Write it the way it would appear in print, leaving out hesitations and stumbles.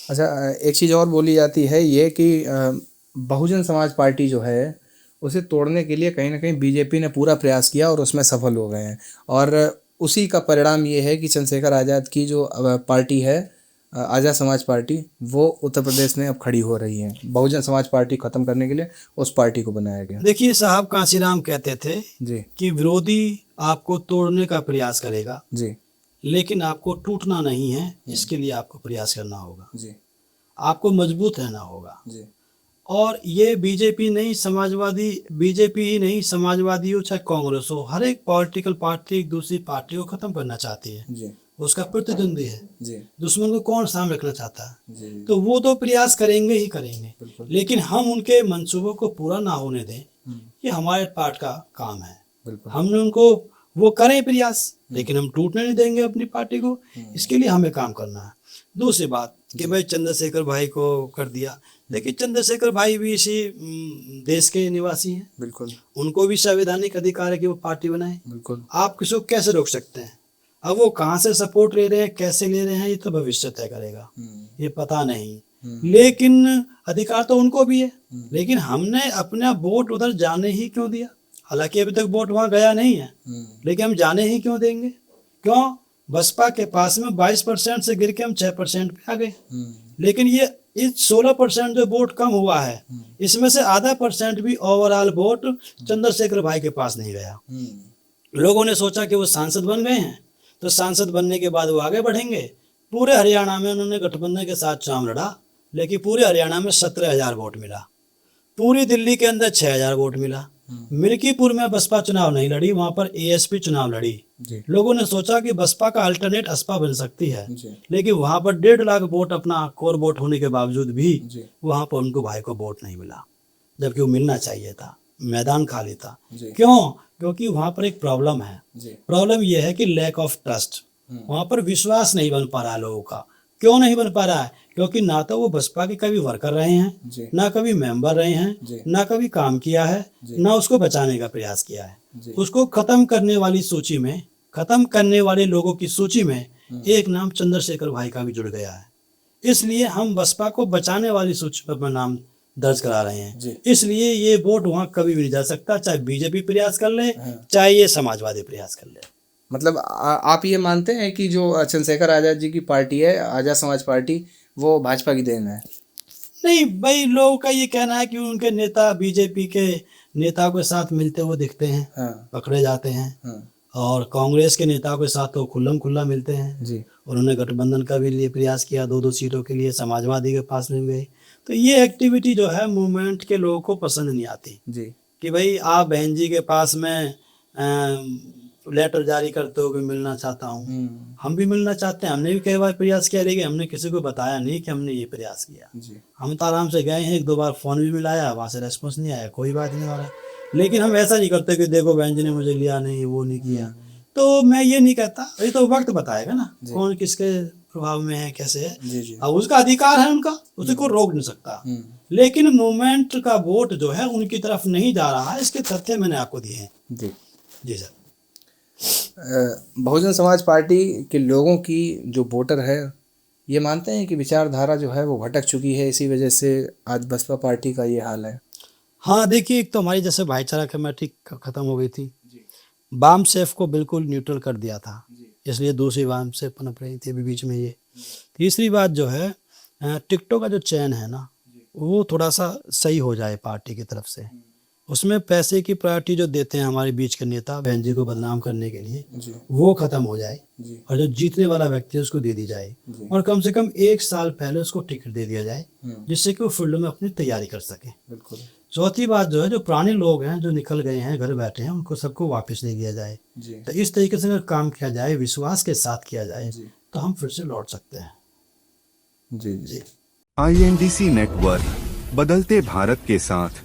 अच्छा, एक चीज़ और बोली जाती है ये कि बहुजन समाज पार्टी जो है उसे तोड़ने के लिए कहीं ना कहीं बीजेपी ने पूरा प्रयास किया और उसमें सफल हो गए हैं। और उसी का परिणाम ये है कि चंद्रशेखर आज़ाद की जो पार्टी है, आज़ाद समाज पार्टी, वो उत्तर प्रदेश में अब खड़ी हो रही है। बहुजन समाज पार्टी ख़त्म करने के लिए उस पार्टी को बनाया गया। देखिए साहब, कांशीराम कहते थे जी कि विरोधी आपको तोड़ने का प्रयास करेगा, जी लेकिन आपको टूटना नहीं है, इसके लिए आपको प्रयास करना होगा, जी आपको मजबूत रहना होगा। जी और ये बीजेपी नहीं, समाजवादी, बीजेपी ही नहीं, समाजवादी हो चाहे कांग्रेस हो, हर एक पॉलिटिकल पार्टी एक दूसरी पार्टी को खत्म करना चाहती है। जी उसका प्रतिद्वंदी है। जी दुश्मन को कौन सामने रखना चाहता है? जी तो वो तो प्रयास करेंगे ही करेंगे, बिल्कुल। लेकिन हम उनके मंसूबों को पूरा ना होने दें, हम्म, ये हमारे पार्ट का काम है। बिल्कुल। हमने उनको, वो करें प्रयास, लेकिन हम टूटने नहीं देंगे अपनी पार्टी को। इसके लिए हमें काम करना है। दूसरी बात कि भाई चंद्रशेखर भाई को कर दिया, देखिए चंद्रशेखर भाई भी इसी देश के निवासी हैं, बिल्कुल उनको भी संवैधानिक अधिकार है कि वो पार्टी बनाए। बिल्कुल। आप किसी को कैसे रोक सकते हैं? अब वो कहाँ से सपोर्ट ले रहे हैं, कैसे ले रहे हैं, ये तो भविष्य तय करेगा, ये पता नहीं। लेकिन अधिकार तो उनको भी है, लेकिन हमने अपना वोट उधर जाने ही क्यों दिया? हालांकि अभी तक वोट वहां गया नहीं है, लेकिन हम जाने ही क्यों देंगे? क्यों? बसपा के पास में 22% से गिर के हम 6% पे आ गए। लेकिन ये इस 16% जो वोट कम हुआ है, इसमें से आधा % भी ओवरऑल वोट चंद्रशेखर भाई के पास नहीं गया। लोगों ने सोचा कि वो सांसद बन गए हैं, तो सांसद बनने के बाद वो आगे बढ़ेंगे। पूरे हरियाणा में उन्होंने गठबंधन के साथ चुनाव लड़ा, लेकिन पूरे हरियाणा में 17,000 वोट मिला। पूरी दिल्ली के अंदर 6,000 वोट मिला। मिल्कीपुर में बसपा चुनाव नहीं लड़ी, वहां पर एएसपी चुनाव लड़ी। लोगों ने सोचा कि बसपा का अल्टरनेट असपा बन सकती है, लेकिन वहां पर 1.5 लाख वोट अपना कोर वोट होने के बावजूद भी वहां पर उनको भाई को वोट नहीं मिला, जबकि वो मिलना चाहिए था। मैदान खाली था। क्यों? क्योंकि वहां पर एक प्रॉब्लम है। प्रॉब्लम यह है कि लैक ऑफ ट्रस्ट, वहां पर विश्वास नहीं बन पा रहा है लोगों का। क्यों नहीं बन पा रहा है? क्योंकि ना तो वो बसपा के कभी वर्कर रहे हैं, ना कभी मेंबर रहे हैं, ना कभी काम किया है, ना उसको बचाने का प्रयास किया है। उसको खत्म करने वाली सूची में, खत्म करने वाले लोगों की सूची में एक नाम चंद्रशेखर भाई का भी जुड़ गया है। इसलिए हम बसपा को बचाने वाली सूची पर अपना नाम दर्ज करा रहे हैं। इसलिए ये वोट वहां कभी भी नहीं जा सकता, चाहे बीजेपी प्रयास कर ले, चाहे ये समाजवादी प्रयास कर ले। मतलब आप ये मानते हैं कि जो चंद्रशेखर आज़ाद जी की पार्टी है, आज़ाद समाज पार्टी, वो भाजपा की देन है? नहीं भाई, लोगों का ये कहना है कि उनके नेता बीजेपी के नेता के साथ मिलते हुए दिखते हैं, पकड़े जाते हैं, और कांग्रेस के नेताओं के साथ तो खुल्लम खुल्ला मिलते हैं जी। उन्होंने गठबंधन का भी लिए प्रयास किया, 2-2 सीटों के लिए समाजवादी के पास में गए। तो ये एक्टिविटी जो है मूवमेंट के लोगों को पसंद नहीं आती जी, कि भाई आप बहन जी के पास में लेटर जारी करते हो कि मिलना चाहता हूँ। हम भी मिलना चाहते हैं, हमने भी कई बार प्रयास किया, लेकिन हमने किसी को बताया नहीं कि हमने ये प्रयास किया जी। हम तो आराम से गए हैं, 1-2 बार फ़ोन भी मिलाया, वहाँ से रेस्पॉन्स नहीं आया, कोई बात नहीं हो रहा। लेकिन हम ऐसा नहीं करते कि देखो बहन जी ने मुझे लिया नहीं, वो नहीं किया। तो मैं ये नहीं कहता, ये तो वक्त बताएगा ना कौन किसके प्रभाव में है, कैसे है। अब उसका अधिकार है उनका, उसे कोई रोक नहीं सकता। लेकिन मूवमेंट का वोट जो है उनकी तरफ नहीं जा रहा है, इसके तथ्य मैंने आपको दिए हैं जी। जी सर। बहुजन समाज पार्टी के लोगों की जो वोटर है, ये मानते हैं कि विचारधारा जो है वो भटक चुकी है, इसी वजह से आज बसपा पार्टी का ये हाल है। हाँ देखिए, एक तो हमारी जैसे भाईचारा कमेटी खत्म हो गई थी, वाम सेफ को बिल्कुल न्यूट्रल कर दिया था, इसलिए दूसरी वाम सेफ पनप रही थी अभी बीच में ये। तीसरी बात जो है, टिकटों का जो चयन है ना, वो थोड़ा सा सही हो जाए पार्टी की तरफ से। उसमें पैसे की प्रायोरिटी जो देते हैं हमारे बीच के नेता बहन जी को बदनाम करने के लिए, वो खत्म हो जाए, और जो जीतने वाला व्यक्ति है उसको दे दी जाए, और कम से कम 1 साल पहले उसको टिकट दे दिया जाए, जिससे कि वो फील्ड में अपनी तैयारी कर सके। चौथी बात जो है, जो पुराने लोग हैं जो निकल गए हैं, घर बैठे हैं, उनको सबको वापस ले दिया जाए। तो इस तरीके से अगर काम किया जाए, विश्वास के साथ किया जाए, तो हम फिर से लौट सकते हैं। जी जी। INDC नेटवर्क, बदलते भारत के साथ।